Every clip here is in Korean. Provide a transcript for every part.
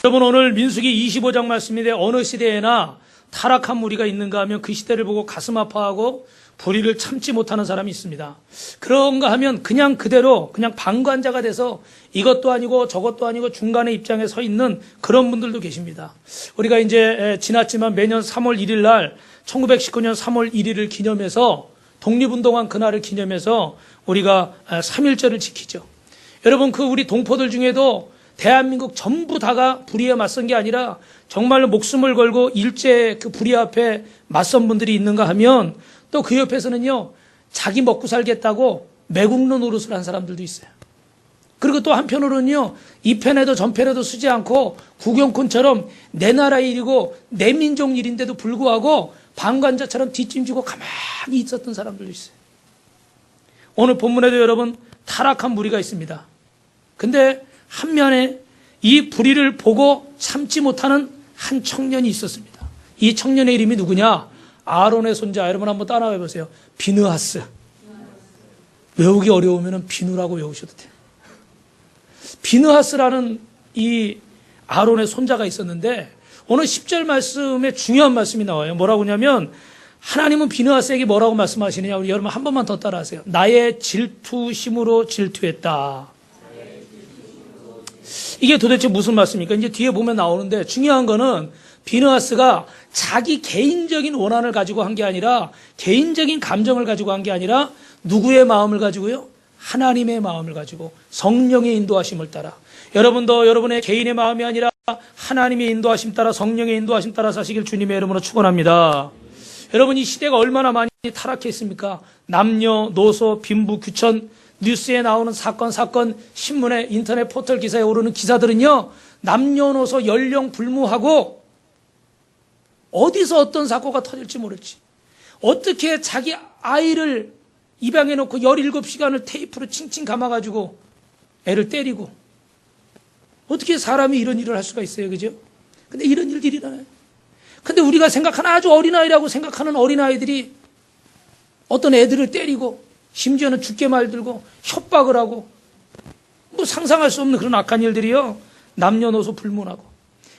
여러분, 오늘 민수기 25장 말씀인데 어느 시대에나 타락한 무리가 있는가 하면 그 시대를 보고 가슴 아파하고 불의를 참지 못하는 사람이 있습니다. 그런가 하면 그냥 그대로 그냥 방관자가 돼서 이것도 아니고 저것도 아니고 중간의 입장에 서 있는 그런 분들도 계십니다. 우리가 이제 지났지만 매년 3월 1일 날 1919년 3월 1일을 기념해서 독립운동한 그날을 기념해서 우리가 3.1절을 지키죠. 여러분, 그 우리 동포들 중에도 대한민국 전부 다가 불의에 맞선 게 아니라 정말로 목숨을 걸고 일제 그 불의 앞에 맞선 분들이 있는가 하면 또 그 옆에서는요, 자기 먹고 살겠다고 매국노 노릇을 한 사람들도 있어요. 그리고 또 한편으로는요, 이 편에도 전편에도 쓰지 않고 구경꾼처럼 내 나라 일이고 내 민족 일인데도 불구하고 방관자처럼 뒷짐지고 가만히 있었던 사람들도 있어요. 오늘 본문에도 여러분 타락한 무리가 있습니다. 근데 한면에 이 불의를 보고 참지 못하는 한 청년이 있었습니다. 이 청년의 이름이 누구냐? 아론의 손자. 여러분 한번 따라해 보세요. 비느하스. 외우기 어려우면 비누라고 외우셔도 돼요. 비느하스라는 이 아론의 손자가 있었는데 오늘 10절 말씀에 중요한 말씀이 나와요. 뭐라고 하냐면 하나님은 비느하스에게 뭐라고 말씀하시느냐? 우리 여러분 한 번만 더 따라하세요. 나의 질투심으로 질투했다. 이게 도대체 무슨 말씀입니까? 이제 뒤에 보면 나오는데 중요한 거는 비느하스가 자기 개인적인 원한을 가지고 한 게 아니라 개인적인 감정을 가지고 한 게 아니라 누구의 마음을 가지고요? 하나님의 마음을 가지고 성령의 인도하심을 따라 여러분도 여러분의 개인의 마음이 아니라 하나님의 인도하심 따라 성령의 인도하심 따라 사시길 주님의 이름으로 축원합니다. 여러분 이 시대가 얼마나 많이 타락했습니까? 남녀노소 빈부 귀천 뉴스에 나오는 사건 신문에 인터넷 포털 기사에 오르는 기사들은요 남녀노소 연령 불무하고 어디서 어떤 사고가 터질지 모를지 어떻게 자기 아이를 입양해 놓고 17시간을 테이프로 칭칭 감아가지고 애를 때리고 어떻게 사람이 이런 일을 할 수가 있어요, 그죠? 근데 이런 일들이 일어나요. 근데 우리가 생각하는 아주 어린아이라고 생각하는 어린아이들이 어떤 애들을 때리고 심지어는 죽게 말들고 협박을 하고 뭐 상상할 수 없는 그런 악한 일들이요. 남녀노소 불문하고.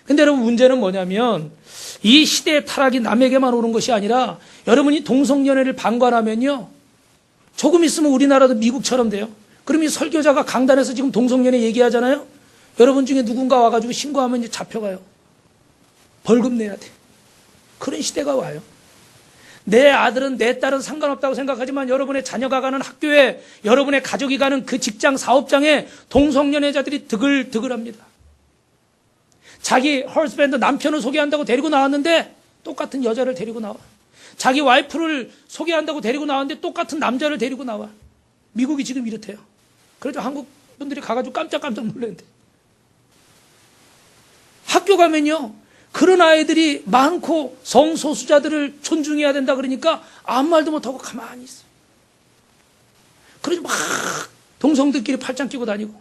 근데 여러분 문제는 뭐냐면 이 시대의 타락이 남에게만 오는 것이 아니라 여러분이 동성연애를 방관하면요. 조금 있으면 우리나라도 미국처럼 돼요. 그럼 이 설교자가 강단에서 지금 동성연애 얘기하잖아요. 여러분 중에 누군가 와가지고 신고하면 이제 잡혀가요. 벌금 내야 돼. 그런 시대가 와요. 내 아들은 내 딸은 상관없다고 생각하지만 여러분의 자녀가 가는 학교에 여러분의 가족이 가는 그 직장 사업장에 동성연애자들이 드글드글합니다. 자기 헐스밴드 남편을 소개한다고 데리고 나왔는데 똑같은 여자를 데리고 나와. 자기 와이프를 소개한다고 데리고 나왔는데 똑같은 남자를 데리고 나와. 미국이 지금 이렇대요. 그래서 한국 분들이 가가지고 깜짝깜짝 놀랐는데 학교 가면요 그런 아이들이 많고 성소수자들을 존중해야 된다 그러니까 아무 말도 못하고 가만히 있어요. 그래서 막 동성들끼리 팔짱 끼고 다니고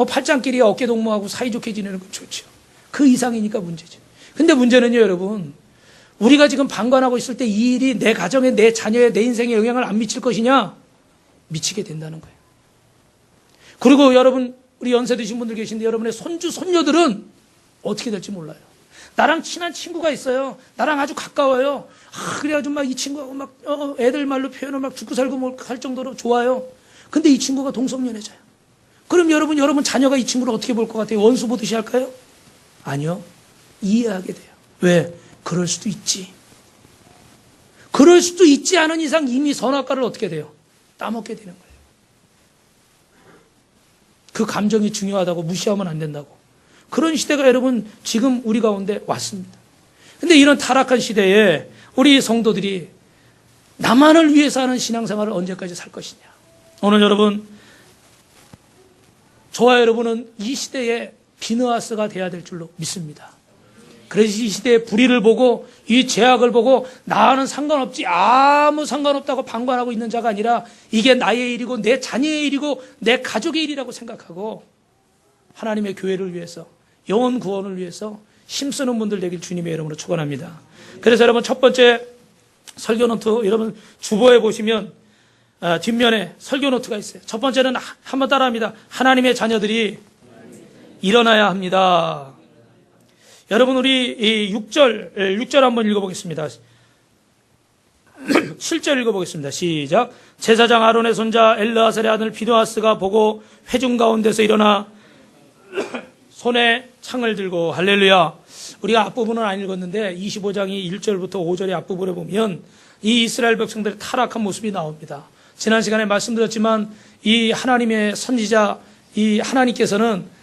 팔짱끼리 어깨동무하고 사이좋게 지내는 건 좋죠. 그 이상이니까 문제죠. 근데 문제는요 여러분 우리가 지금 방관하고 있을 때 이 일이 내 가정에 내 자녀에 내 인생에 영향을 안 미칠 것이냐? 미치게 된다는 거예요. 그리고 여러분 우리 연세 드신 분들 계신데 여러분의 손주 손녀들은 어떻게 될지 몰라요. 나랑 친한 친구가 있어요. 나랑 아주 가까워요. 그래가지고 막 이 친구하고 막 애들 말로 표현을 막 죽고 살고 뭐 할 정도로 좋아요. 근데 이 친구가 동성연애자예요. 그럼 여러분 자녀가 이 친구를 어떻게 볼 것 같아요? 원수 보듯이 할까요? 아니요. 이해하게 돼요. 왜? 그럴 수도 있지. 그럴 수도 있지 않은 이상 이미 선악과를 어떻게 돼요? 따먹게 되는 거예요. 그 감정이 중요하다고 무시하면 안 된다고. 그런 시대가 여러분 지금 우리 가운데 왔습니다. 근데 이런 타락한 시대에 우리 성도들이 나만을 위해서 하는 신앙생활을 언제까지 살 것이냐. 오늘 여러분 저와 여러분은 이 시대에 비느하스가 돼야 될 줄로 믿습니다. 그래서 이 시대의 불의를 보고 이 죄악을 보고 나와는 상관없지 아무 상관없다고 방관하고 있는 자가 아니라 이게 나의 일이고 내 자녀의 일이고 내 가족의 일이라고 생각하고 하나님의 교회를 위해서 영혼 구원을 위해서 힘쓰는 분들 되길 주님의 이름으로 축원합니다. 그래서 여러분 첫 번째 설교 노트 여러분 주보에 보시면 뒷면에 설교 노트가 있어요. 첫 번째는 한번 따라합니다. 하나님의 자녀들이 일어나야 합니다. 여러분 우리 이 6절 한번 읽어보겠습니다. 7절 읽어보겠습니다. 시작. 제사장 아론의 손자 엘르아살의 아들 비누아스가 보고 회중 가운데서 일어나 손에 창을 들고 할렐루야. 우리가 앞부분은 안 읽었는데 25장이 1절부터 5절의 앞부분에 보면 이 이스라엘 백성들의 타락한 모습이 나옵니다. 지난 시간에 말씀드렸지만 이 하나님의 선지자 이 하나님께서는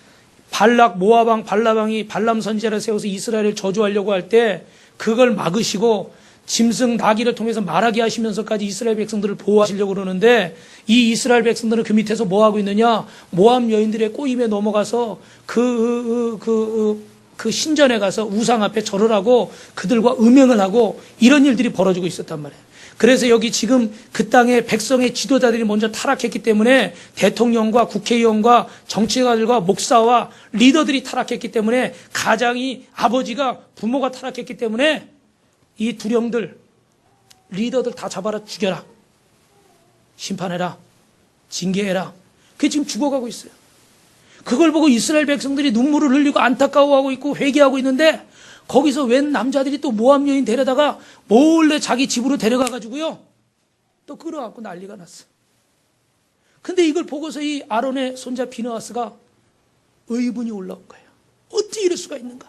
발락 모아방 발라방이 발람 선지자를 세워서 이스라엘을 저주하려고 할 때 그걸 막으시고 짐승 나귀를 통해서 말하게 하시면서까지 이스라엘 백성들을 보호하시려고 그러는데 이 이스라엘 백성들은 그 밑에서 뭐 하고 있느냐? 모압 여인들의 꼬임에 넘어가서 그 신전에 가서 우상 앞에 절을 하고 그들과 음행을 하고 이런 일들이 벌어지고 있었단 말이에요. 그래서 여기 지금 그 땅의 백성의 지도자들이 먼저 타락했기 때문에 대통령과 국회의원과 정치가들과 목사와 리더들이 타락했기 때문에 가장이 아버지가 부모가 타락했기 때문에 이 두령들 리더들 다 잡아라 죽여라 심판해라 징계해라 그게 지금 죽어가고 있어요. 그걸 보고 이스라엘 백성들이 눈물을 흘리고 안타까워하고 있고 회개하고 있는데 거기서 웬 남자들이 또 모압 여인 데려다가 몰래 자기 집으로 데려가가지고요 또 끌어안고 난리가 났어. 근데 이걸 보고서 이 아론의 손자 비느하스가 의분이 올라온 거예요. 어떻게 이럴 수가 있는가?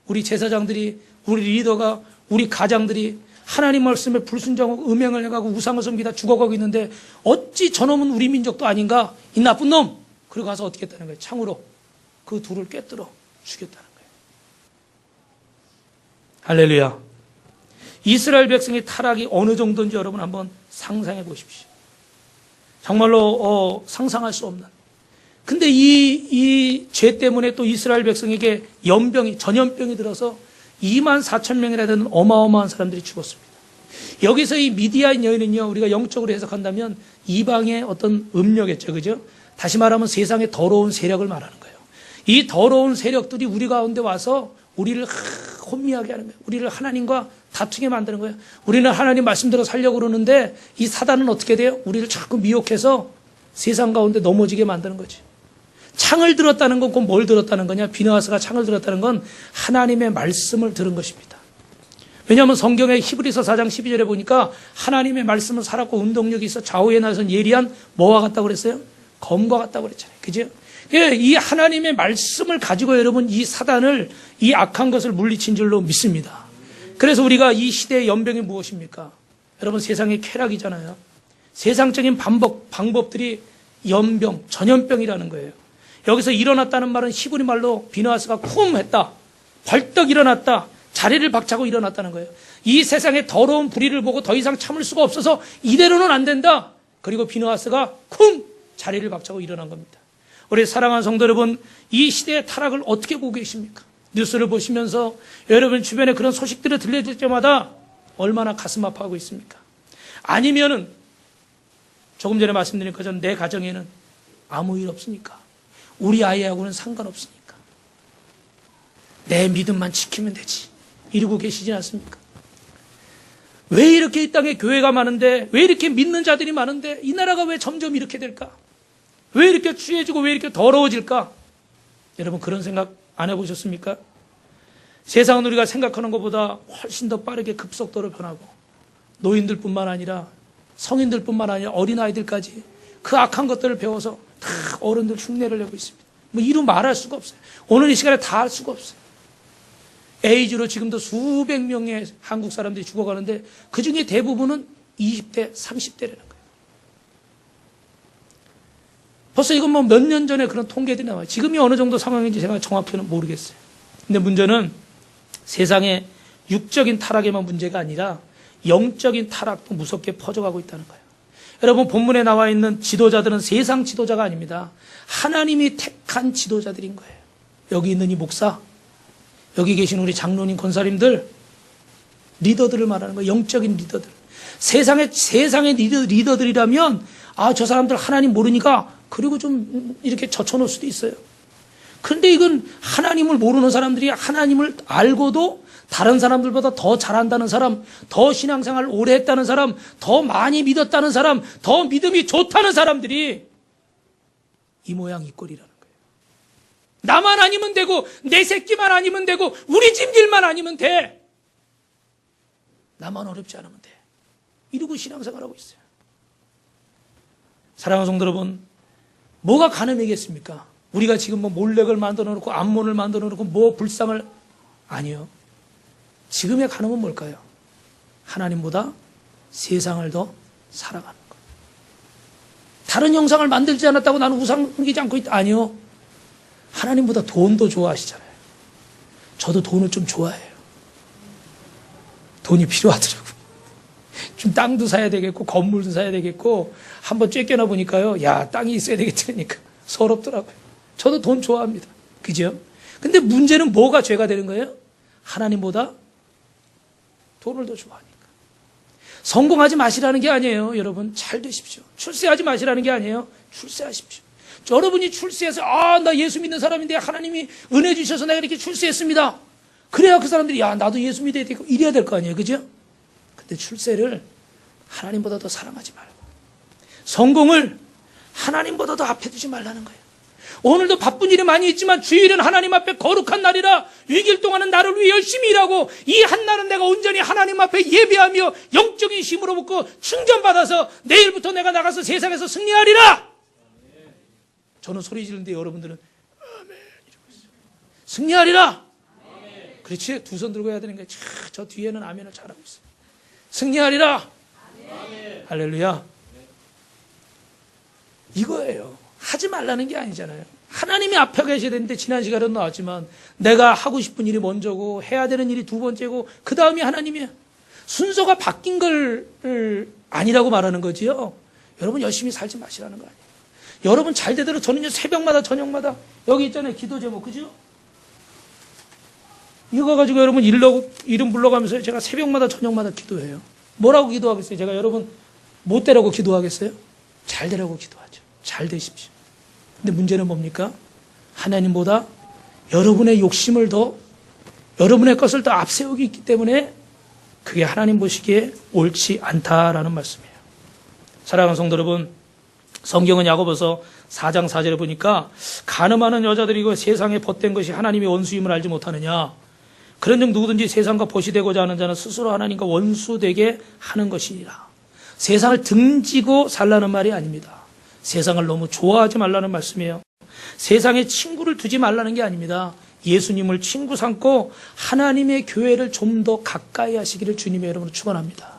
우리 제사장들이 우리 리더가 우리 가장들이 하나님 말씀에 불순종하고 음행을 해가고 우상을 섬기다 죽어가고 있는데 어찌 저놈은 우리 민족도 아닌가? 이 나쁜 놈! 그리고 가서 어떻게 했다는 거예요? 창으로 그 둘을 꿰뚫어 죽였다는 거예요. 할렐루야. 이스라엘 백성의 타락이 어느 정도인지 여러분 한번 상상해 보십시오. 정말로 상상할 수 없는. 근데 이 죄 때문에 또 이스라엘 백성에게 전염병이 들어서 24,000명이나 되는 어마어마한 사람들이 죽었습니다. 여기서 이 미디안 여인은요, 우리가 영적으로 해석한다면 이방의 어떤 음료겠죠, 그죠? 다시 말하면 세상의 더러운 세력을 말하는 거예요. 이 더러운 세력들이 우리 가운데 와서 우리를 혼미하게 하는 거예요. 우리를 하나님과 다투게 만드는 거예요. 우리는 하나님 말씀대로 살려고 그러는데 이 사단은 어떻게 돼요? 우리를 자꾸 미혹해서 세상 가운데 넘어지게 만드는 거지. 창을 들었다는 건 꼭 뭘 들었다는 거냐? 비느하스가 창을 들었다는 건 하나님의 말씀을 들은 것입니다. 왜냐하면 성경의 히브리서 4장 12절에 보니까 하나님의 말씀은 살았고 운동력이 있어 좌우에 나선 예리한 뭐와 같다고 그랬어요? 검과 같다고 그랬잖아요. 그죠? 이 하나님의 말씀을 가지고 여러분 이 사단을 이 악한 것을 물리친 줄로 믿습니다. 그래서 우리가 이 시대의 연병이 무엇입니까? 여러분 세상의 쾌락이잖아요. 세상적인 방법들이 연병, 전염병이라는 거예요. 여기서 일어났다는 말은 히브리 말로 비느하스가 쿰 했다. 벌떡 일어났다. 자리를 박차고 일어났다는 거예요. 이 세상의 더러운 불의를 보고 더 이상 참을 수가 없어서 이대로는 안 된다. 그리고 비느하스가 쿵 자리를 박차고 일어난 겁니다. 우리 사랑하는 성도 여러분, 이 시대의 타락을 어떻게 보고 계십니까? 뉴스를 보시면서 여러분 주변에 그런 소식들을 들려줄 때마다 얼마나 가슴 아파하고 있습니까? 아니면은 조금 전에 말씀드린 것처럼 내 가정에는 아무 일 없으니까 우리 아이하고는 상관없으니까 내 믿음만 지키면 되지 이러고 계시지 않습니까? 왜 이렇게 이 땅에 교회가 많은데 왜 이렇게 믿는 자들이 많은데 이 나라가 왜 점점 이렇게 될까? 왜 이렇게 취해지고 왜 이렇게 더러워질까? 여러분 그런 생각 안 해보셨습니까? 세상은 우리가 생각하는 것보다 훨씬 더 빠르게 급속도로 변하고 노인들뿐만 아니라 성인들뿐만 아니라 어린아이들까지 그 악한 것들을 배워서 다 어른들 흉내를 내고 있습니다. 뭐 이루 말할 수가 없어요. 오늘 이 시간에 다 할 수가 없어요. 에이즈로 지금도 수백 명의 한국 사람들이 죽어가는데 그중에 대부분은 20대, 30대라는 거예요. 벌써 이건 뭐 몇 년 전에 그런 통계들이 나와요. 지금이 어느 정도 상황인지 제가 정확히는 모르겠어요. 근데 문제는 세상의 육적인 타락에만 문제가 아니라 영적인 타락도 무섭게 퍼져가고 있다는 거예요. 여러분 본문에 나와 있는 지도자들은 세상 지도자가 아닙니다. 하나님이 택한 지도자들인 거예요. 여기 있는 이 목사, 여기 계신 우리 장로님, 권사님들, 리더들을 말하는 거예요. 영적인 리더들. 세상의 리더들이라면 저 사람들 하나님 모르니까 그리고 좀 이렇게 젖혀놓을 수도 있어요. 그런데 이건 하나님을 모르는 사람들이 하나님을 알고도 다른 사람들보다 더 잘한다는 사람, 더 신앙생활을 오래 했다는 사람, 더 많이 믿었다는 사람, 더 믿음이 좋다는 사람들이 이 모양 이 꼴이라는 거예요. 나만 아니면 되고 내 새끼만 아니면 되고 우리 집 일만 아니면 돼. 나만 어렵지 않으면 돼. 이러고 신앙생활하고 있어요. 사랑하는 성도 여러분, 뭐가 간음이겠습니까? 우리가 지금 뭐 몰렉을 만들어 놓고 암몬을 만들어 놓고 뭐 불상을, 아니요. 지금의 간음은 뭘까요? 하나님보다 세상을 더 사랑하는 것. 다른 형상을 만들지 않았다고 나는 우상 섬기지 않고 있다. 아니요. 하나님보다 돈도 좋아하시잖아요. 저도 돈을 좀 좋아해요. 돈이 필요하더라고요. 좀 땅도 사야 되겠고 건물도 사야 되겠고 한번 쫓겨나 보니까요. 야, 땅이 있어야 되겠다니까 서럽더라고요. 저도 돈 좋아합니다. 그죠? 근데 문제는 뭐가 죄가 되는 거예요? 하나님보다 돈을 더 좋아하니까. 성공하지 마시라는 게 아니에요. 여러분 잘 되십시오. 출세하지 마시라는 게 아니에요. 출세하십시오. 여러분이 출세해서 나 예수 믿는 사람인데 하나님이 은혜 주셔서 내가 이렇게 출세했습니다. 그래야 그 사람들이 나도 예수 믿어야 되고 이래야 될 거 아니에요. 그죠? 근데 출세를 하나님보다 더 사랑하지 말고 성공을 하나님보다 더 앞에 두지 말라는 거예요. 오늘도 바쁜 일이 많이 있지만 주일은 하나님 앞에 거룩한 날이라 6일 동안은 나를 위해 열심히 일하고 이 한날은 내가 온전히 하나님 앞에 예배하며 영적인 힘으로 먹고 충전받아서 내일부터 내가 나가서 세상에서 승리하리라. 저는 소리 지르는데 여러분들은 아멘 이러고 있어요. 승리하리라. 아멘. 그렇지, 두 손 들고 해야 되는 거예요. 저 뒤에는 아멘을 잘하고 있어요. 승리하리라. 아멘. 할렐루야. 이거예요. 하지 말라는 게 아니잖아요. 하나님이 앞에 계셔야 되는데 지난 시간에도 나왔지만 내가 하고 싶은 일이 먼저고 해야 되는 일이 두 번째고 그 다음이 하나님이야. 순서가 바뀐 걸 아니라고 말하는 거지요. 여러분 열심히 살지 마시라는 거 아니에요. 여러분 잘 되도록 저는요 새벽마다 저녁마다 여기 있잖아요. 기도 제목 그죠? 이거 가지고 여러분 이름 불러가면서 제가 새벽마다 저녁마다 기도해요. 뭐라고 기도하겠어요? 제가 여러분 못 되라고 기도하겠어요? 잘 되라고 기도하죠. 잘 되십시오. 근데 문제는 뭡니까? 하나님보다 여러분의 욕심을 더 여러분의 것을 더 앞세우기 있기 때문에 그게 하나님 보시기에 옳지 않다라는 말씀이에요. 사랑하는 성도 여러분, 성경은 야고보서 4장 4절에 보니까 간음하는 여자들이고 세상에 벗된 것이 하나님의 원수임을 알지 못하느냐. 그런즉 누구든지 세상과 보시되고자 하는 자는 스스로 하나님과 원수되게 하는 것이니라. 세상을 등지고 살라는 말이 아닙니다. 세상을 너무 좋아하지 말라는 말씀이에요. 세상에 친구를 두지 말라는 게 아닙니다. 예수님을 친구 삼고 하나님의 교회를 좀 더 가까이 하시기를 주님의 이름으로 축원합니다.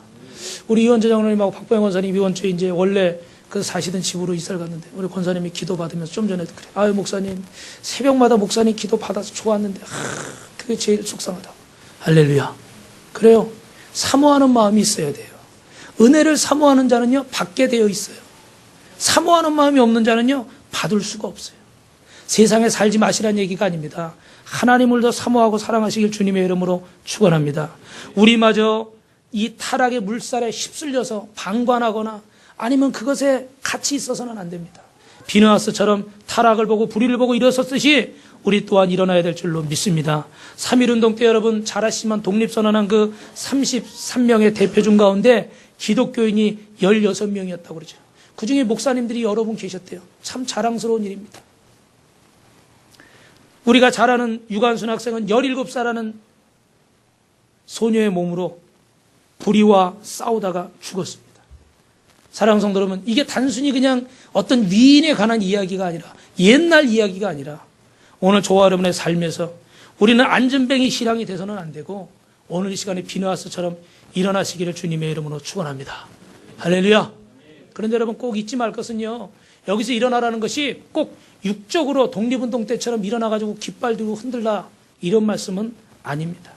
우리 이원재 장로님하고 박보영 권사님 이번 주에 이제 원래 그 사시던 집으로 이사를 갔는데 우리 권사님이 기도 받으면서 좀 전에도 그래. 아유 목사님 새벽마다 목사님 기도 받아서 좋았는데 그게 제일 속상하다. 할렐루야. 그래요. 사모하는 마음이 있어야 돼요. 은혜를 사모하는 자는요 받게 되어 있어요. 사모하는 마음이 없는 자는요 받을 수가 없어요. 세상에 살지 마시라는 얘기가 아닙니다. 하나님을 더 사모하고 사랑하시길 주님의 이름으로 축원합니다. 우리마저 이 타락의 물살에 휩쓸려서 방관하거나 아니면 그것에 같이 있어서는 안 됩니다. 비느하스처럼 타락을 보고 불의를 보고 일어섰듯이 우리 또한 일어나야 될 줄로 믿습니다. 3.1운동 때 여러분 잘 아시지만 독립선언한 그 33명의 대표 중 가운데 기독교인이 16명이었다고 그러죠. 그중에 목사님들이 여러 분 계셨대요. 참 자랑스러운 일입니다. 우리가 잘 아는 유관순 학생은 17살하는 소녀의 몸으로 불의와 싸우다가 죽었습니다. 사랑하는 성도 여러분, 이게 단순히 그냥 어떤 위인에 관한 이야기가 아니라 옛날 이야기가 아니라 오늘 저와 여러분의 삶에서 우리는 안전뱅이 신앙이 돼서는 안 되고 오늘 이 시간에 비느하스처럼 일어나시기를 주님의 이름으로 축원합니다. 할렐루야. 그런데 여러분 꼭 잊지 말 것은요. 여기서 일어나라는 것이 꼭 육적으로 독립운동 때처럼 일어나가지고 깃발 들고 흔들라 이런 말씀은 아닙니다.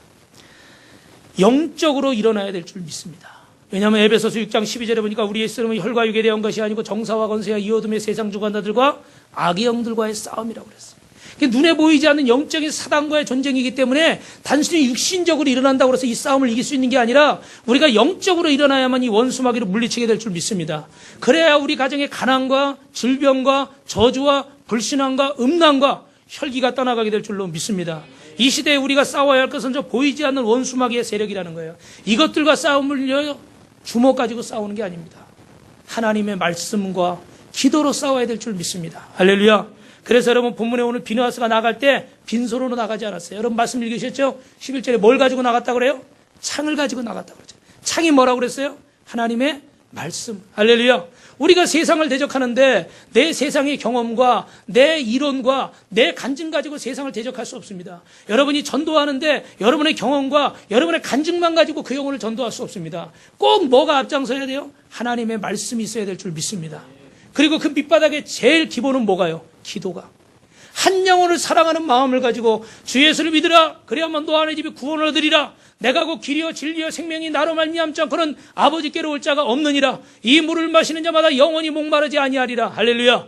영적으로 일어나야 될 줄 믿습니다. 왜냐하면 에베소서 6장 12절에 보니까 우리의 쓰름은 혈과 육에 대한 것이 아니고 정사와 권세와 이 어둠의 세상 주관자들과 악의 영들과의 싸움이라고 그랬어요. 눈에 보이지 않는 영적인 사단과의 전쟁이기 때문에 단순히 육신적으로 일어난다고 해서 이 싸움을 이길 수 있는 게 아니라 우리가 영적으로 일어나야만 이 원수마귀를 물리치게 될 줄 믿습니다. 그래야 우리 가정의 가난과 질병과 저주와 불신앙과 음란과 혈기가 떠나가게 될 줄로 믿습니다. 이 시대에 우리가 싸워야 할 것은 저 보이지 않는 원수마귀의 세력이라는 거예요. 이것들과 싸움을 주먹 가지고 싸우는 게 아닙니다. 하나님의 말씀과 기도로 싸워야 될 줄 믿습니다. 할렐루야. 그래서 여러분 본문에 오늘 비느하스가 나갈 때 빈손으로 나가지 않았어요. 여러분 말씀 읽으셨죠? 11절에 뭘 가지고 나갔다고 그래요? 창을 가지고 나갔다고 그러죠. 창이 뭐라고 그랬어요? 하나님의 말씀. 할렐루야. 우리가 세상을 대적하는데 내 세상의 경험과 내 이론과 내 간증 가지고 세상을 대적할 수 없습니다. 여러분이 전도하는데 여러분의 경험과 여러분의 간증만 가지고 그 영혼을 전도할 수 없습니다. 꼭 뭐가 앞장서야 돼요? 하나님의 말씀이 있어야 될 줄 믿습니다. 그리고 그 밑바닥에 제일 기본은 뭐가요? 기도가. 한 영혼을 사랑하는 마음을 가지고 주 예수를 믿으라. 그래야만 너 안의 집이 구원을 얻으리라. 내가 곧 길이요 진리요 생명이 나로 말미암지 않고는 아버지께로 올 자가 없느니라. 이 물을 마시는 자마다 영원히 목마르지 아니하리라. 할렐루야.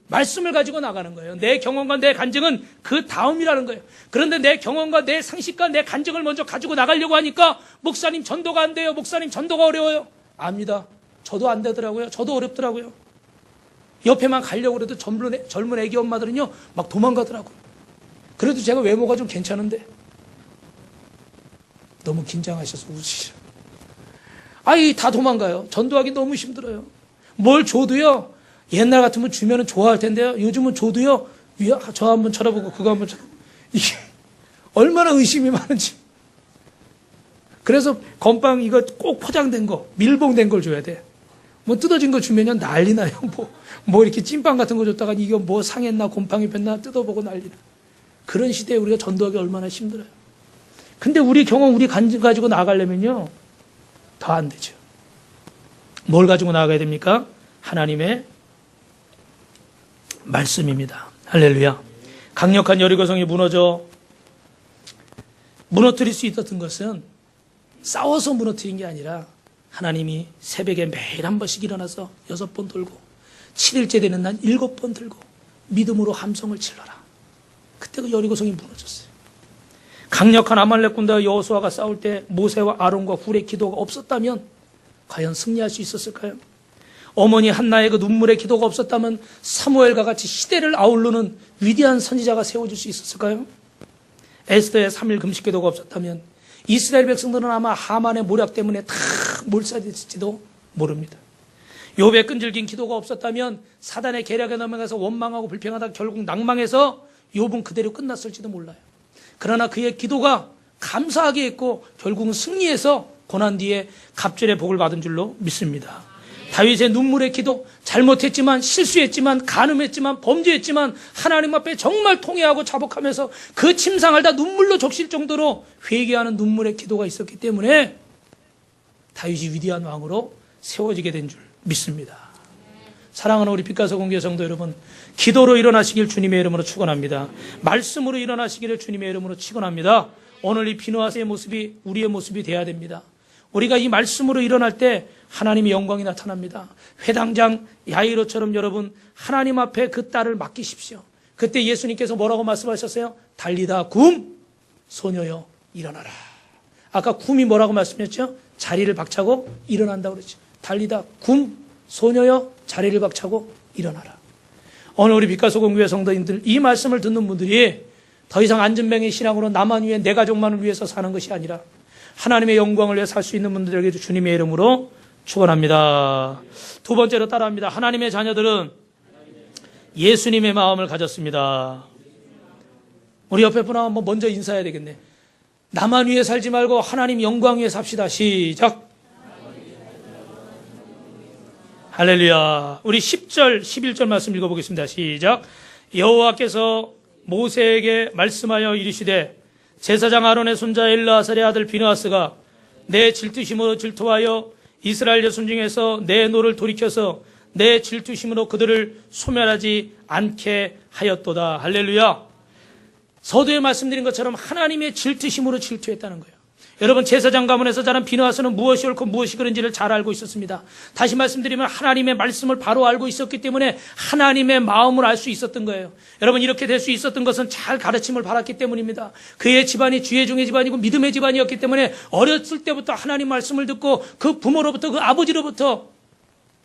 말씀을 가지고 나가는 거예요. 내 경험과 내 간증은 그 다음이라는 거예요. 그런데 내 경험과 내 상식과 내 간증을 먼저 가지고 나가려고 하니까 목사님 전도가 안 돼요. 목사님 전도가 어려워요. 압니다. 저도 안 되더라고요. 저도 어렵더라고요. 옆에만 가려고 그래도 젊은 애기 엄마들은요 막 도망가더라고요. 그래도 제가 외모가 좀 괜찮은데 너무 긴장하셔서 웃으시죠. 아이 다 도망가요. 전도하기 너무 힘들어요. 뭘 줘도요 옛날 같으면 주면은 좋아할 텐데요 요즘은 줘도요 저 한번 쳐다보고 그거 한번 쳐다보고 이게 얼마나 의심이 많은지. 그래서 건빵 이거 꼭 포장된 거 밀봉된 걸 줘야 돼. 뭐 뜯어진 거 주면요 난리 나요. 뭐 이렇게 찐빵 같은 거 줬다가 이거 뭐 상했나 곰팡이 폈나 뜯어보고 난리나. 그런 시대에 우리가 전도하기 얼마나 힘들어요. 근데 우리 경험 우리 간증 가지고 나가려면요 더 안 되죠. 뭘 가지고 나가야 됩니까? 하나님의 말씀입니다. 할렐루야. 강력한 여리고성이 무너뜨릴 수 있었던 것은 싸워서 무너뜨린 게 아니라 하나님이 새벽에 매일 한 번씩 일어나서 6번 돌고 7일째 되는 날 7번 들고 믿음으로 함성을 질러라. 그때 그 여리고성이 무너졌어요. 강력한 아말렉 군대와 여호수아가 싸울 때 모세와 아론과 훌의 기도가 없었다면 과연 승리할 수 있었을까요? 어머니 한나의 그 눈물의 기도가 없었다면 사무엘과 같이 시대를 아우르는 위대한 선지자가 세워질 수 있었을까요? 에스더의 3일 금식 기도가 없었다면 이스라엘 백성들은 아마 하만의 모략 때문에 다 몰살됐을지도 모릅니다. 욥의 끈질긴 기도가 없었다면 사단의 계략에 넘어가서 원망하고 불평하다 결국 낭망해서 욥은 그대로 끝났을지도 몰라요. 그러나 그의 기도가 감사하게 했고 결국은 승리해서 고난 뒤에 갑절의 복을 받은 줄로 믿습니다. 다윗의 눈물의 기도, 잘못했지만 실수했지만 간음했지만 범죄했지만 하나님 앞에 정말 통회하고 자복하면서 그 침상을 다 눈물로 적실 정도로 회개하는 눈물의 기도가 있었기 때문에 다윗이 위대한 왕으로 세워지게 된 줄 믿습니다. 사랑하는 우리 빛가서 공교회 성도 여러분, 기도로 일어나시길 주님의 이름으로 축원합니다. 말씀으로 일어나시기를 주님의 이름으로 축원합니다. 오늘 이 비느하스의 모습이 우리의 모습이 돼야 됩니다. 우리가 이 말씀으로 일어날 때 하나님의 영광이 나타납니다. 회당장 야이로처럼 여러분 하나님 앞에 그 딸을 맡기십시오. 그때 예수님께서 뭐라고 말씀하셨어요? 달리다 굼 소녀여 일어나라. 아까 굼이 뭐라고 말씀했죠? 자리를 박차고 일어난다고 그랬죠. 달리다 굼 소녀여 자리를 박차고 일어나라. 오늘 우리 빛가서 공교회 성도님들 이 말씀을 듣는 분들이 더 이상 안전병의 신앙으로 나만 위해 내 가족만을 위해서 사는 것이 아니라 하나님의 영광을 위해 살 수 있는 분들에게 주님의 이름으로 축원합니다. 두 번째로 따라합니다. 하나님의 자녀들은 예수님의 마음을 가졌습니다. 우리 옆에 분 한번 먼저 인사해야 되겠네. 나만 위해 살지 말고 하나님 영광 위해 삽시다. 시작. 할렐루야. 우리 10절 11절 말씀 읽어보겠습니다. 시작. 여호와께서 모세에게 말씀하여 이르시되 제사장 아론의 손자 엘르아살의 아들 비느하스가 내 질투심으로 질투하여 이스라엘 자손 중에서 내 노를 돌이켜서 내 질투심으로 그들을 소멸하지 않게 하였도다. 할렐루야. 서두에 말씀드린 것처럼 하나님의 질투심으로 질투했다는 거예요. 여러분 제사장 가문에서 자란 비느하스는 무엇이 옳고 무엇이 그른지를 잘 알고 있었습니다. 다시 말씀드리면 하나님의 말씀을 바로 알고 있었기 때문에 하나님의 마음을 알 수 있었던 거예요. 여러분 이렇게 될 수 있었던 것은 잘 가르침을 받았기 때문입니다. 그의 집안이 주의 종의 집안이고 믿음의 집안이었기 때문에 어렸을 때부터 하나님 말씀을 듣고 그 부모로부터 그 아버지로부터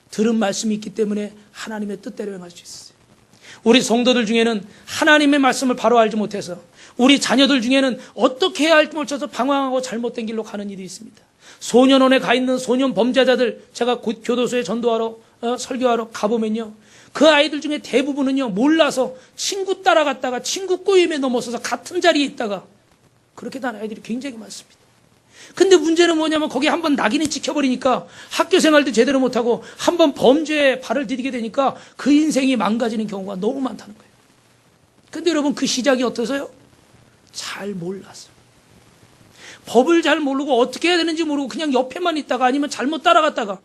들은 말씀이 있기 때문에 하나님의 뜻대로 행할 수 있어요. 우리 성도들 중에는 하나님의 말씀을 바로 알지 못해서 우리 자녀들 중에는 어떻게 해야 할지 몰라서 방황하고 잘못된 길로 가는 일이 있습니다. 소년원에 가 있는 소년 범죄자들 제가 곧 교도소에 전도하러 설교하러 가보면요. 그 아이들 중에 대부분은요, 몰라서 친구 따라갔다가 친구 꼬임에 넘어서서 같은 자리에 있다가 그렇게 된 아이들이 굉장히 많습니다. 근데 문제는 뭐냐면 거기 한번 낙인이 찍혀버리니까 학교 생활도 제대로 못하고 한번 범죄에 발을 디디게 되니까 그 인생이 망가지는 경우가 너무 많다는 거예요. 근데 여러분 그 시작이 어떠세요? 잘 몰랐어요. 법을 잘 모르고 어떻게 해야 되는지 모르고 그냥 옆에만 있다가 아니면 잘못 따라갔다가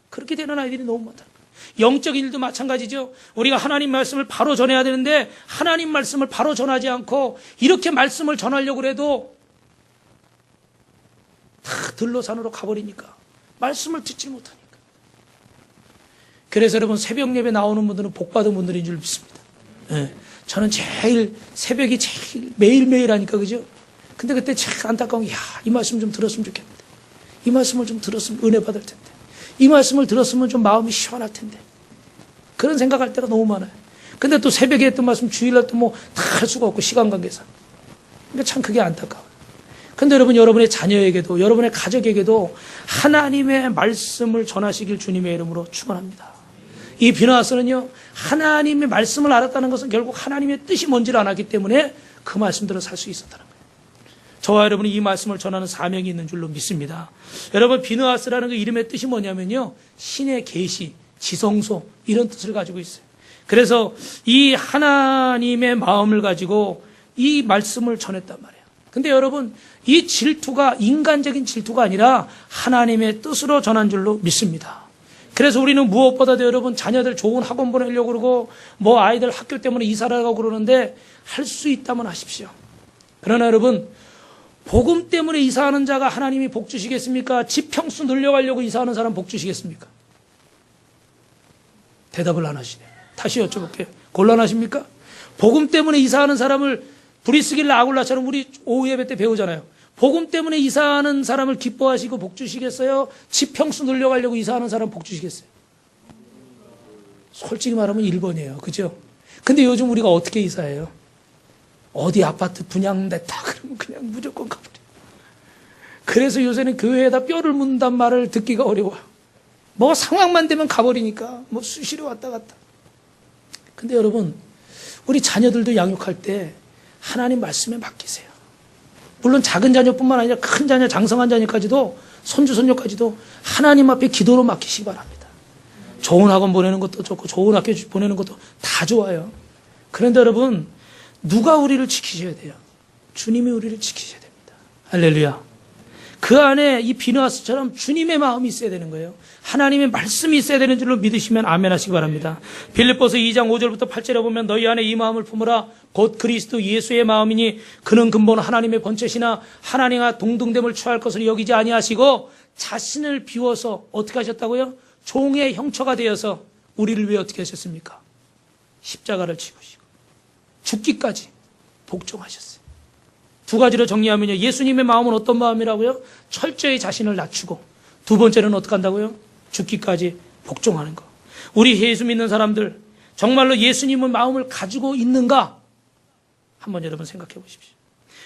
그렇게 되는 아이들이 너무 많다는 거예요. 영적인 일도 마찬가지죠. 우리가 하나님 말씀을 바로 전해야 되는데 하나님 말씀을 바로 전하지 않고 이렇게 말씀을 전하려고 해도 다 들로산으로 가버리니까 말씀을 듣지 못하니까. 그래서 여러분 새벽 예배 나오는 분들은 복받은 분들인 줄 믿습니다. 네. 저는 제일 새벽이 제일 매일매일 하니까 그죠? 근데 그때 참 안타까운 게 이 말씀 좀 들었으면 좋겠는데 이 말씀을 좀 들었으면 은혜 받을 텐데 이 말씀을 들었으면 좀 마음이 시원할 텐데 그런 생각할 때가 너무 많아요. 근데 또 새벽에 했던 말씀 주일날 또 뭐 다 할 수가 없고 시간 관계상. 그러니까 참 그게 안타까워요. 근데 여러분 여러분의 자녀에게도 여러분의 가족에게도 하나님의 말씀을 전하시길 주님의 이름으로 축원합니다. 이 비나하스는요 하나님의 말씀을 알았다는 것은 결국 하나님의 뜻이 뭔지를 알았기 때문에 그 말씀대로 살 수 있었다는 거예요. 저와 여러분이 이 말씀을 전하는 사명이 있는 줄로 믿습니다. 여러분 비느하스라는 그 이름의 뜻이 뭐냐면요 신의 계시, 지성소 이런 뜻을 가지고 있어요. 그래서 이 하나님의 마음을 가지고 이 말씀을 전했단 말이에요. 근데 여러분 이 질투가 인간적인 질투가 아니라 하나님의 뜻으로 전한 줄로 믿습니다. 그래서 우리는 무엇보다도 여러분 자녀들 좋은 학원 보내려고 그러고 뭐 아이들 학교 때문에 이사를 하고 그러는데 할 수 있다면 하십시오. 그러나 여러분 복음 때문에 이사하는 자가 하나님이 복 주시겠습니까? 집 평수 늘려가려고 이사하는 사람 복 주시겠습니까? 대답을 안 하시네. 다시 여쭤볼게요. 곤란하십니까? 복음 때문에 이사하는 사람을 브리스길라 아굴라처럼 우리 오후 예배 때 배우잖아요. 복음 때문에 이사하는 사람을 기뻐하시고 복 주시겠어요? 집 평수 늘려가려고 이사하는 사람 복 주시겠어요? 솔직히 말하면 1번이에요. 그죠? 근데 요즘 우리가 어떻게 이사해요? 어디 아파트 분양됐다 그러면 그냥 무조건 가버려. 그래서 요새는 교회에다 뼈를 묻는단 말을 듣기가 어려워요. 뭐 상황만 되면 가버리니까 뭐 수시로 왔다 갔다. 근데 여러분 우리 자녀들도 양육할 때 하나님 말씀에 맡기세요. 물론 작은 자녀뿐만 아니라 큰 자녀, 장성한 자녀까지도 손주, 손녀까지도 하나님 앞에 기도로 맡기시기 바랍니다. 좋은 학원 보내는 것도 좋고 좋은 학교 보내는 것도 다 좋아요. 그런데 여러분 누가 우리를 지키셔야 돼요? 주님이 우리를 지키셔야 됩니다. 할렐루야. 그 안에 이 비느하스처럼 주님의 마음이 있어야 되는 거예요. 하나님의 말씀이 있어야 되는 줄로 믿으시면 아멘 하시기 바랍니다. 빌립보서 2장 5절부터 8절에 보면 너희 안에 이 마음을 품으라 곧 그리스도 예수의 마음이니 그는 근본 하나님의 본체시나 하나님과 동등됨을 취할 것을 여기지 아니하시고 자신을 비워서 어떻게 하셨다고요? 종의 형처가 되어서 우리를 위해 어떻게 하셨습니까? 십자가를 지으시고 죽기까지 복종하셨어요. 두 가지로 정리하면요. 예수님의 마음은 어떤 마음이라고요? 철저히 자신을 낮추고 두 번째는 어떻게 한다고요? 죽기까지 복종하는 거. 우리 예수 믿는 사람들 정말로 예수님의 마음을 가지고 있는가? 한번 여러분 생각해 보십시오.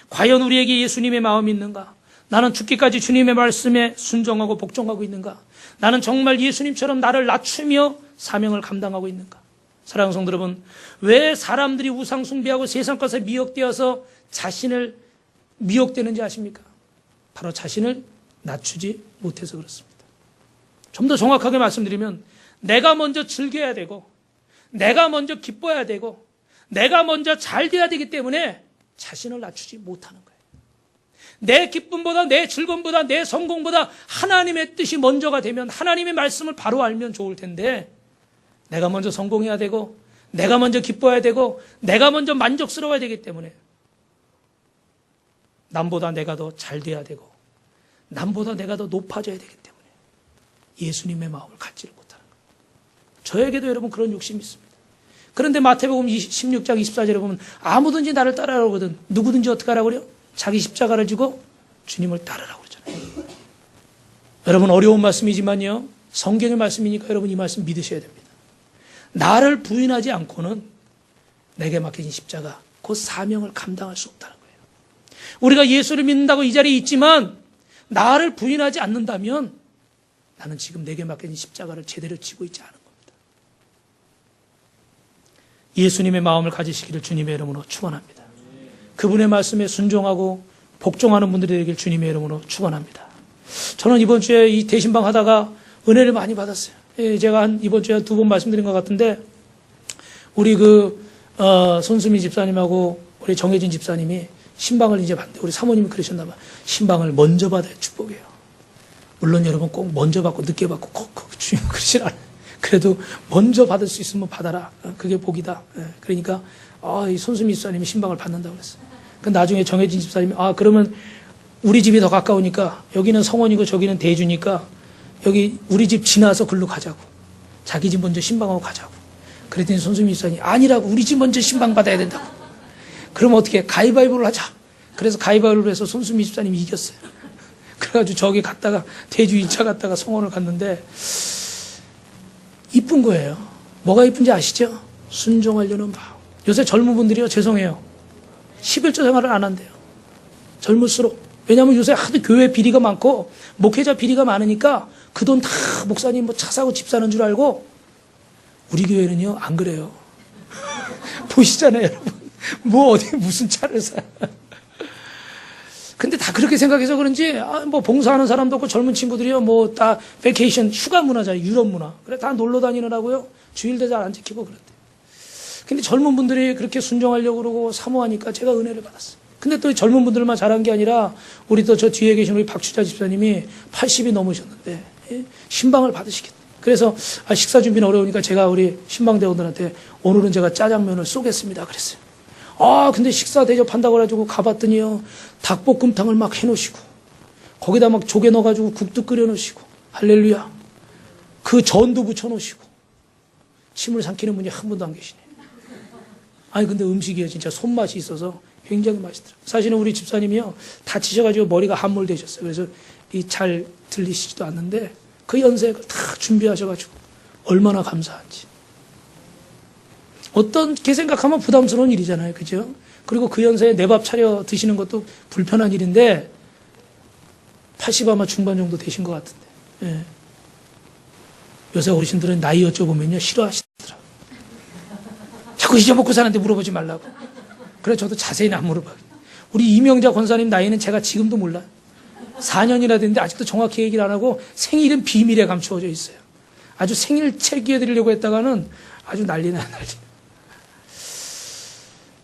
과연 우리에게 예수님의 마음이 있는가? 나는 죽기까지 주님의 말씀에 순종하고 복종하고 있는가? 나는 정말 예수님처럼 나를 낮추며 사명을 감당하고 있는가? 사랑하는 성도 여러분, 왜 사람들이 우상 숭배하고 세상 것에 미혹되어서 자신을 미혹되는지 아십니까? 바로 자신을 낮추지 못해서 그렇습니다. 좀 더 정확하게 말씀드리면 내가 먼저 즐겨야 되고 내가 먼저 기뻐야 되고 내가 먼저 잘 돼야 되기 때문에 자신을 낮추지 못하는 거예요. 내 기쁨보다 내 즐거움보다 내 성공보다 하나님의 뜻이 먼저가 되면 하나님의 말씀을 바로 알면 좋을 텐데 내가 먼저 성공해야 되고 내가 먼저 기뻐해야 되고 내가 먼저 만족스러워야 되기 때문에 남보다 내가 더 잘 돼야 되고 남보다 내가 더 높아져야 되기 때문에 예수님의 마음을 갖지를 못하는 거예요. 저에게도 여러분 그런 욕심이 있습니다. 그런데 마태복음 16장 24절에 보면 아무든지 나를 따르라거든 누구든지 어떻게 하라고 그래요? 자기 십자가를 지고 주님을 따르라고 그러잖아요. 여러분 어려운 말씀이지만요. 성경의 말씀이니까 여러분 이 말씀 믿으셔야 됩니다. 나를 부인하지 않고는 내게 맡겨진 십자가 그 사명을 감당할 수 없다는 거예요. 우리가 예수를 믿는다고 이 자리에 있지만 나를 부인하지 않는다면 나는 지금 내게 맡겨진 십자가를 제대로 지고 있지 않은 겁니다. 예수님의 마음을 가지시기를 주님의 이름으로 축원합니다. 그분의 말씀에 순종하고 복종하는 분들이 되길 주님의 이름으로 축원합니다. 저는 이번 주에 이 대신방 하다가 은혜를 많이 받았어요. 제가 이번 주에 2번 말씀드린 것 같은데, 우리 손수미 집사님하고 우리 정혜진 집사님이 신방을 이제 받는데, 우리 사모님이 그러셨나 봐. 신방을 먼저 받아야 축복이에요. 물론 여러분 꼭 먼저 받고 늦게 받고 꼭 중요한 그러진 않아요. 그래도 먼저 받을 수 있으면 받아라. 그게 복이다. 그러니까 이 손수미 집사님이 신방을 받는다고 그랬어요. 나중에 정혜진 집사님이 그러면 우리 집이 더 가까우니까, 여기는 성원이고 저기는 대주니까 여기 우리 집 지나서 글로 가자고. 자기 집 먼저 신방하고 가자고. 그랬더니 손수미 집사님이 아니라고, 우리 집 먼저 신방 받아야 된다고. 그럼 어떻게 가위바위보를 하자. 그래서 가위바위보를 해서 손수미 집사님이 이겼어요. 그래가지고 저기 갔다가 대주 2차 갔다가 성원을 갔는데 이쁜 거예요. 뭐가 이쁜지 아시죠? 순종하려는 마음. 요새 젊은 분들이요, 죄송해요, 11조 생활을 안 한대요. 젊을수록. 왜냐하면 요새 하도 교회 비리가 많고 목회자 비리가 많으니까 그 돈 다 목사님 차 사고 집 사는 줄 알고. 우리 교회는요 안 그래요. 보시잖아요 여러분. 어디 무슨 차를 사. 근데 다 그렇게 생각해서 그런지 봉사하는 사람도 없고 젊은 친구들이요 다 베케이션 휴가 문화잖아요. 유럽 문화. 그래 다 놀러 다니느라고요 주일도 잘 안 지키고 그랬대. 근데 젊은 분들이 그렇게 순종하려고 그러고 사모하니까 제가 은혜를 받았어요. 근데 또 젊은 분들만 잘한 게 아니라 우리 또 저 뒤에 계신 우리 박추자 집사님이 80이 넘으셨는데 신방을 받으시겠다. 그래서 식사 준비는 어려우니까 제가 우리 신방대원들한테 오늘은 제가 짜장면을 쏘겠습니다 그랬어요. 근데 식사 대접한다고 해가지고 가봤더니요 닭볶음탕을 막 해놓으시고 거기다 막 조개 넣어가지고 국도 끓여놓으시고 할렐루야, 그 전도 붙여놓으시고 침을 삼키는 분이 한 분도 안 계시네. 근데 음식이요 진짜 손맛이 있어서 굉장히 맛있더라고요. 사실은 우리 집사님이요 다치셔가지고 머리가 함몰되셨어요. 그래서 잘 들리시지도 않는데 그 연세에 다 준비하셔가지고 얼마나 감사한지. 어떻게 생각하면 부담스러운 일이잖아요. 그죠? 그리고 그 연세에 내 밥 차려 드시는 것도 불편한 일인데 80 아마 중반 정도 되신 것 같은데. 예. 요새 어르신들은 나이 여쭤보면요 싫어하시더라고요. 자꾸 잊어먹고 사는데 물어보지 말라고. 그래 저도 자세히는 안 물어봐요. 우리 이명자 권사님 나이는 제가 지금도 몰라요. 4년이나 됐는데 아직도 정확히 얘기를 안 하고 생일은 비밀에 감추어져 있어요. 아주 생일 체크해드리려고 했다가는 아주 난리나 난리.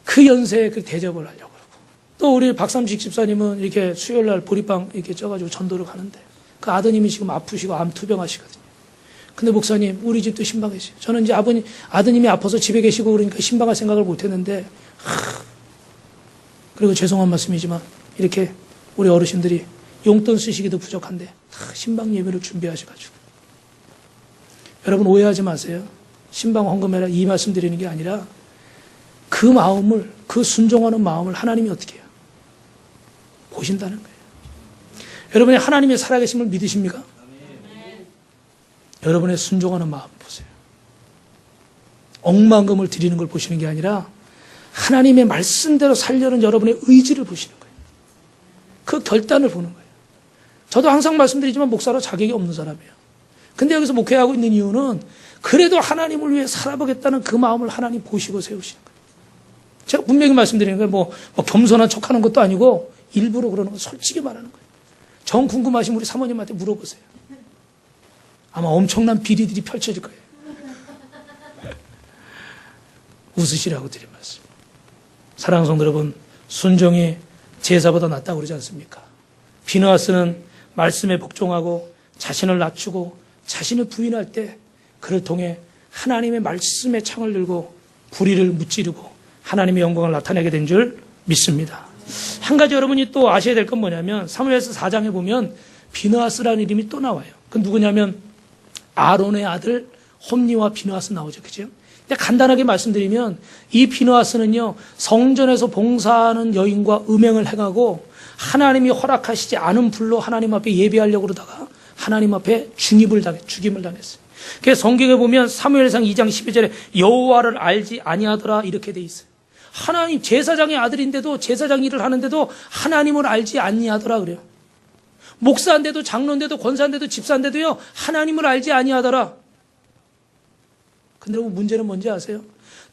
그 연세에 그 대접을 하려고 그러고. 또 우리 박삼식 집사님은 이렇게 수요일날 보리빵 이렇게 쪄가지고 전도를 가는데 그 아드님이 지금 아프시고 암 투병하시거든요. 근데 목사님 우리 집도 신방계세요. 저는 이제 아드님이 아파서 집에 계시고 그러니까 신방할 생각을 못 했는데 그리고 죄송한 말씀이지만 이렇게 우리 어르신들이 용돈 쓰시기도 부족한데 다 신방 예배를 준비하셔가지고. 여러분 오해하지 마세요. 신방 헌금해라 이 말씀 드리는 게 아니라 그 마음을, 그 순종하는 마음을 하나님이 어떻게 해요? 보신다는 거예요. 여러분이 하나님의 살아계심을 믿으십니까? 여러분의 순종하는 마음 보세요. 억만금을 드리는 걸 보시는 게 아니라 하나님의 말씀대로 살려는 여러분의 의지를 보시는 거예요. 그 결단을 보는 거예요. 저도 항상 말씀드리지만 목사로 자격이 없는 사람이에요. 근데 여기서 목회하고 있는 이유는 그래도 하나님을 위해 살아보겠다는 그 마음을 하나님 보시고 세우시는 거예요. 제가 분명히 말씀드리는 거예요. 뭐 겸손한 척하는 것도 아니고 일부러 그러는 거 솔직히 말하는 거예요. 정 궁금하시면 우리 사모님한테 물어보세요. 아마 엄청난 비리들이 펼쳐질 거예요. 웃으시라고 드린 말씀. 사랑하는 성도 여러분, 순종이 제사보다 낫다고 그러지 않습니까? 비느하스는 말씀에 복종하고 자신을 낮추고 자신을 부인할 때 그를 통해 하나님의 말씀의 창을 들고 불의를 무찌르고 하나님의 영광을 나타내게 된 줄 믿습니다. 한 가지 여러분이 또 아셔야 될 건 뭐냐면 사무엘서 4장에 보면 비느하스라는 이름이 또 나와요. 그 누구냐면 아론의 아들 홈니와 비느하스 나오죠. 그죠? 근데 간단하게 말씀드리면 이 비느하스는요 성전에서 봉사하는 여인과 음행을 행하고 하나님이 허락하시지 않은 불로 하나님 앞에 예배하려고 그러다가 하나님 앞에 죽임을 당했어요. 그래서 성경에 보면 사무엘상 2장 12절에 여호와를 알지 아니하더라 이렇게 돼 있어요. 하나님 제사장의 아들인데도 제사장 일을 하는데도 하나님을 알지 아니하더라 그래요. 목사인데도 장로인데도 권사인데도 집사인데도요 하나님을 알지 아니하더라. 근데 문제는 뭔지 아세요?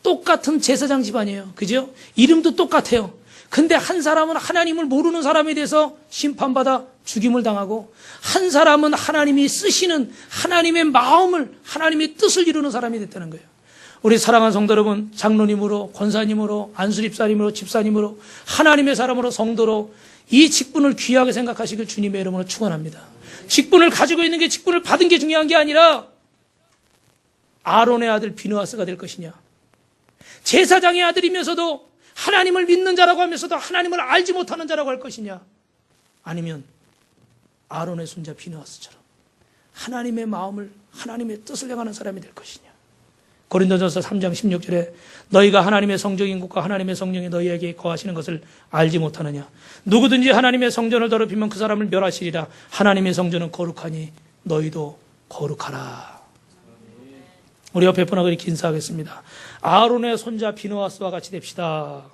똑같은 제사장 집안이에요. 그죠? 이름도 똑같아요. 근데 한 사람은 하나님을 모르는 사람에 대해서 심판받아 죽임을 당하고, 한 사람은 하나님이 쓰시는 하나님의 마음을, 하나님의 뜻을 이루는 사람이 됐다는 거예요. 우리 사랑하는 성도 여러분, 장로님으로, 권사님으로, 안수집사님으로, 집사님으로, 하나님의 사람으로, 성도로 이 직분을 귀하게 생각하시길 주님의 이름으로 축원합니다. 직분을 가지고 있는 게, 직분을 받은 게 중요한 게 아니라 아론의 아들 비느하스가 될 것이냐, 제사장의 아들이면서도 하나님을 믿는 자라고 하면서도 하나님을 알지 못하는 자라고 할 것이냐, 아니면 아론의 손자 비느하스처럼 하나님의 마음을, 하나님의 뜻을 향하는 사람이 될 것이냐. 고린도전서 3장 16절에 너희가 하나님의 성적인 것과 하나님의 성령이 너희에게 거하시는 것을 알지 못하느냐. 누구든지 하나님의 성전을 더럽히면 그 사람을 멸하시리라. 하나님의 성전은 거룩하니 너희도 거룩하라. 우리 옆에 분하고 인사하겠습니다. 아론의 손자 비느하스와 같이 됩시다.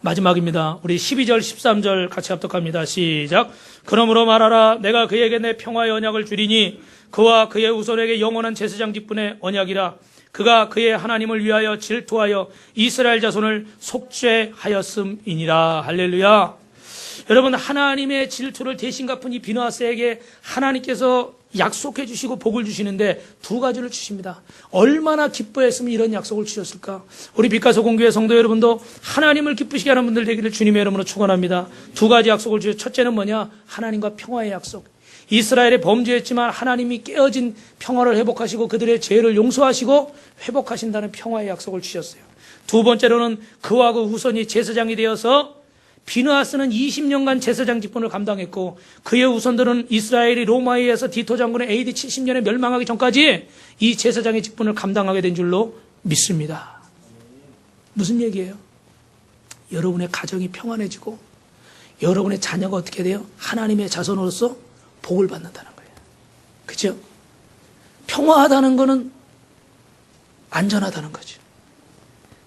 마지막입니다. 우리 12절 13절 같이 합독합니다. 시작. 그러므로 말하라. 내가 그에게 내 평화의 언약을 주리니 그와 그의 후손에게 영원한 제사장 직분의 언약이라. 그가 그의 하나님을 위하여 질투하여 이스라엘 자손을 속죄하였음이니라. 할렐루야. 여러분, 하나님의 질투를 대신 갚은 이 비느하스에게 하나님께서 약속해 주시고 복을 주시는데 두 가지를 주십니다. 얼마나 기뻐했으면 이런 약속을 주셨을까. 우리 빛가서 공교회 성도 여러분도 하나님을 기쁘시게 하는 분들 되기를 주님의 이름으로 축원합니다. 두 가지 약속을 주셨어요. 첫째는 뭐냐? 하나님과 평화의 약속. 이스라엘이 범죄했지만 하나님이 깨어진 평화를 회복하시고 그들의 죄를 용서하시고 회복하신다는 평화의 약속을 주셨어요. 두 번째로는 그와 그 후손이 제사장이 되어서, 비느하스는 20년간 제사장 직분을 감당했고 그의 후손들은 이스라엘이 로마에 의해서 디토 장군의 AD 70년에 멸망하기 전까지 이 제사장의 직분을 감당하게 된 줄로 믿습니다. 무슨 얘기예요? 여러분의 가정이 평안해지고 여러분의 자녀가 어떻게 돼요? 하나님의 자손으로서 복을 받는다는 거예요. 그죠? 평화하다는 거는 안전하다는 거죠.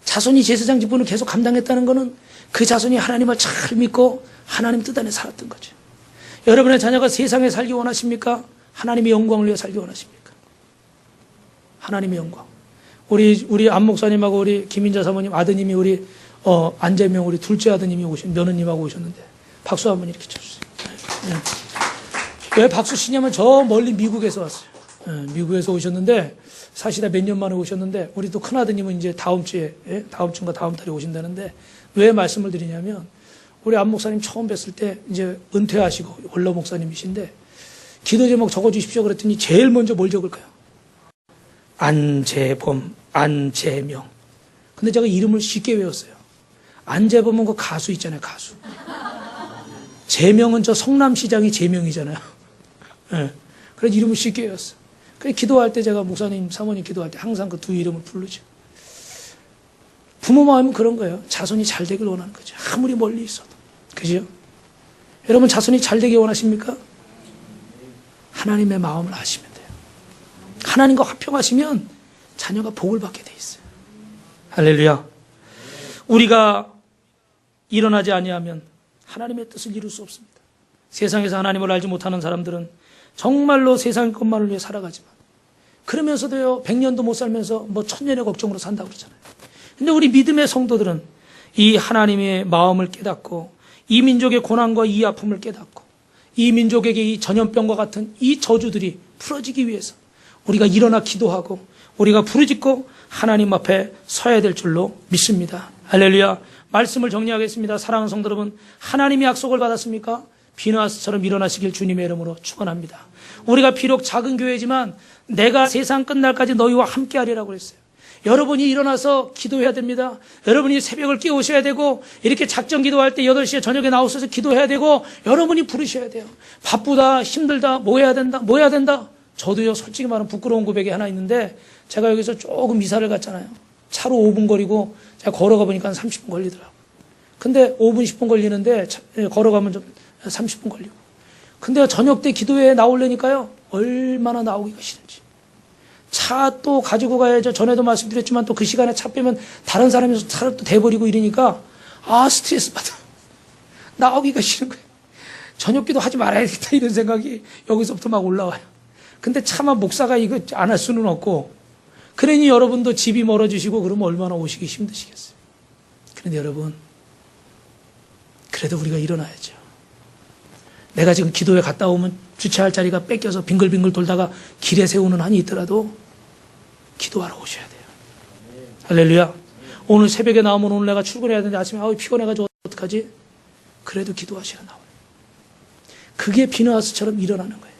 자손이 제사장 직분을 계속 감당했다는 거는 그 자손이 하나님을 잘 믿고 하나님 뜻 안에 살았던 거죠. 여러분의 자녀가 세상에 살기 원하십니까? 하나님의 영광을 위해 살기 원하십니까? 하나님의 영광. 우리 안 목사님하고 우리 김인자 사모님 아드님이 우리 안재명 우리 둘째 아드님이 며느님하고 오셨는데 박수 한번 이렇게 쳐주세요. 네. 왜 박수 치냐면 저 멀리 미국에서 왔어요. 네, 미국에서 오셨는데 사실은 몇 년 만에 오셨는데, 우리 또 큰아드님은 이제 다음 주에, 다음 주인가 다음 달에 오신다는데, 왜 말씀을 드리냐면, 우리 안 목사님 처음 뵀을 때 이제 은퇴하시고 원로 목사님이신데, 기도 제목 적어주십시오 그랬더니 제일 먼저 뭘 적을까요? 안재범, 안재명. 근데 제가 이름을 쉽게 외웠어요. 안재범은 그 가수 있잖아요, 가수. 재명은 저 성남시장이 재명이잖아요. 네. 그래서 이름을 쉽게 외웠어요. 그래서 기도할 때 제가 목사님, 사모님 기도할 때 항상 그 두 이름을 부르죠. 부모 마음은 그런 거예요. 자손이 잘 되길 원하는 거죠. 아무리 멀리 있어도. 그죠? 여러분 자손이 잘 되길 원하십니까? 하나님의 마음을 아시면 돼요. 하나님과 화평하시면 자녀가 복을 받게 돼 있어요. 할렐루야. 우리가 일어나지 아니하면 하나님의 뜻을 이룰 수 없습니다. 세상에서 하나님을 알지 못하는 사람들은 정말로 세상 것만을 위해 살아가지만, 그러면서도요 100년도 못 살면서 뭐 1000년의 걱정으로 산다고 그러잖아요. 근데 우리 믿음의 성도들은 이 하나님의 마음을 깨닫고 이 민족의 고난과 이 아픔을 깨닫고 이 민족에게 이 전염병과 같은 이 저주들이 풀어지기 위해서 우리가 일어나 기도하고 우리가 부르짖고 하나님 앞에 서야 될 줄로 믿습니다. 할렐루야. 말씀을 정리하겠습니다. 사랑하는 성도 여러분, 하나님이 약속을 받았습니까? 비느하스처럼 일어나시길 주님의 이름으로 축원합니다. 우리가 비록 작은 교회지만 내가 세상 끝날까지 너희와 함께하리라고 그랬어요. 여러분이 일어나서 기도해야 됩니다. 여러분이 새벽을 깨우셔야 되고, 이렇게 작전 기도할 때 8시에 저녁에 나오셔서 기도해야 되고, 여러분이 부르셔야 돼요. 바쁘다, 힘들다, 뭐 해야 된다, 뭐 해야 된다. 저도요 솔직히 말하면 부끄러운 고백이 하나 있는데, 제가 여기서 조금 이사를 갔잖아요. 차로 5분 거리고 제가 걸어가 보니까 한 30분 걸리더라고요. 근데 5분 10분 걸리는데 걸어가면 좀 30분 걸리고. 근데 저녁 때 기도회에 나오려니까요 얼마나 나오기가 싫은지. 차 또 가지고 가야죠. 전에도 말씀드렸지만 또 그 시간에 차 빼면 다른 사람이 차를 또 대버리고 이러니까 스트레스 받아. 나오기가 싫은 거예요. 저녁 기도 하지 말아야겠다 이런 생각이 여기서부터 막 올라와요. 근데 차마 목사가 이거 안 할 수는 없고, 그러니 여러분도 집이 멀어지시고 그러면 얼마나 오시기 힘드시겠어요. 그런데 여러분, 그래도 우리가 일어나야죠. 내가 지금 기도회 갔다 오면 주차할 자리가 뺏겨서 빙글빙글 돌다가 길에 세우는 한이 있더라도 기도하러 오셔야 돼요. 할렐루야. 오늘 새벽에 나오면 오늘 내가 출근해야 되는데 아침에 피곤해가지고 어떡하지? 그래도 기도하시러 나와요. 그게 비느하스처럼 일어나는 거예요.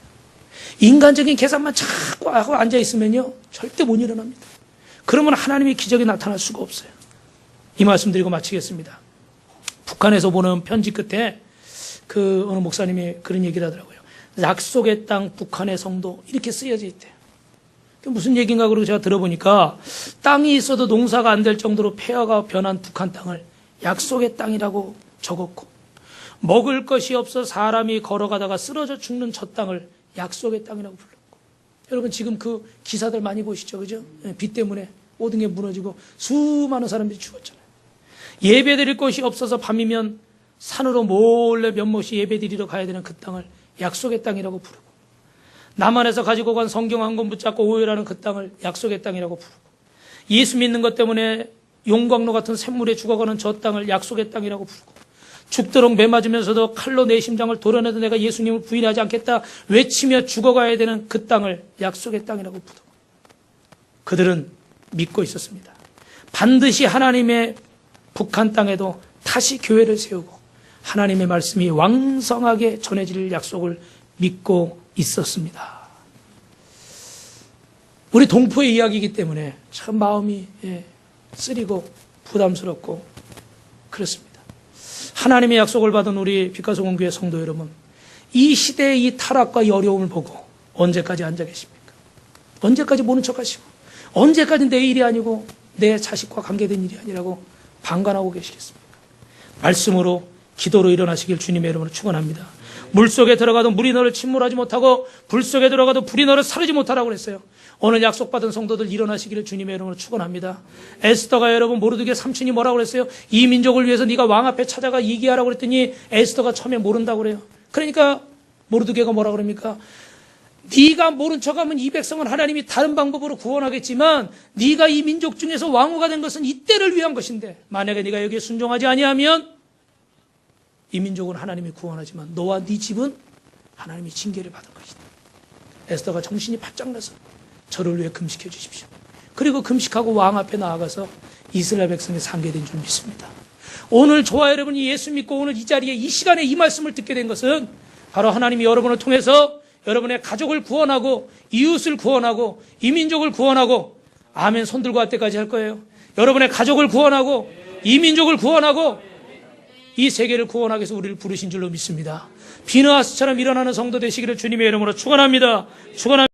인간적인 계산만 자꾸 하고 앉아있으면요 절대 못 일어납니다. 그러면 하나님의 기적이 나타날 수가 없어요. 이 말씀 드리고 마치겠습니다. 북한에서 보는 편지 끝에 어느 목사님이 그런 얘기를 하더라고요. 약속의 땅 북한의 성도 이렇게 쓰여져 있대요. 무슨 얘기인가 그러고 제가 들어보니까 땅이 있어도 농사가 안 될 정도로 폐허가 변한 북한 땅을 약속의 땅이라고 적었고, 먹을 것이 없어 사람이 걸어가다가 쓰러져 죽는 저 땅을 약속의 땅이라고 불렀고, 여러분 지금 그 기사들 많이 보시죠, 그죠? 비 때문에 모든 게 무너지고 수많은 사람들이 죽었잖아요. 예배 드릴 곳이 없어서 밤이면 산으로 몰래 몇몇이 예배 드리러 가야 되는 그 땅을 약속의 땅이라고 부르고, 남한에서 가지고 간 성경 한 권 붙잡고 오해라는 그 땅을 약속의 땅이라고 부르고, 예수 믿는 것 때문에 용광로 같은 샘물에 죽어가는 저 땅을 약속의 땅이라고 부르고, 죽도록 매 맞으면서도 칼로 내 심장을 도려내도 내가 예수님을 부인하지 않겠다 외치며 죽어가야 되는 그 땅을 약속의 땅이라고 부르고, 그들은 믿고 있었습니다. 반드시 하나님의 북한 땅에도 다시 교회를 세우고 하나님의 말씀이 왕성하게 전해질 약속을 믿고 있었습니다. 우리 동포의 이야기이기 때문에 참 마음이 쓰리고 부담스럽고 그렇습니다. 하나님의 약속을 받은 우리 빛과 소금교회 성도 여러분, 이 시대의 이 타락과 이 어려움을 보고 언제까지 앉아 계십니까? 언제까지 모른 척하시고 언제까지 내 일이 아니고 내 자식과 관계된 일이 아니라고 방관하고 계시겠습니까? 말씀으로 기도로 일어나시길 주님의 이름으로 축원합니다. 물속에 들어가도 물이 너를 침몰하지 못하고 불속에 들어가도 불이 너를 사르지 못하라고 그랬어요. 오늘 약속받은 성도들 일어나시기를 주님의 이름으로 축원합니다. 에스더가 여러분 모르드게 삼촌이 뭐라고 그랬어요? 이 민족을 위해서 네가 왕 앞에 찾아가 얘기하라고 그랬더니 에스더가 처음에 모른다고 그래요. 그러니까 모르드게가 뭐라고 그럽니까? 네가 모른 척하면 이 백성은 하나님이 다른 방법으로 구원하겠지만 네가 이 민족 중에서 왕후가 된 것은 이때를 위한 것인데 만약에 네가 여기에 순종하지 아니하면 이 민족은 하나님이 구원하지만 너와 네 집은 하나님이 징계를 받을 것이다. 에스더가 정신이 바짝 나서 저를 위해 금식해 주십시오. 그리고 금식하고 왕 앞에 나아가서 이스라엘 백성이 상계된 줄 믿습니다. 오늘 저와 여러분이 예수 믿고 오늘 이 자리에 이 시간에 이 말씀을 듣게 된 것은 바로 하나님이 여러분을 통해서 여러분의 가족을 구원하고 이웃을 구원하고 이 민족을 구원하고, 아멘 손 들고 할 때까지 할 거예요. 여러분의 가족을 구원하고 이 민족을 구원하고 이 세계를 구원하기 위해서 우리를 부르신 줄로 믿습니다. 비느하스처럼 일어나는 성도 되시기를 주님의 이름으로 축원합니다. 축원합니다.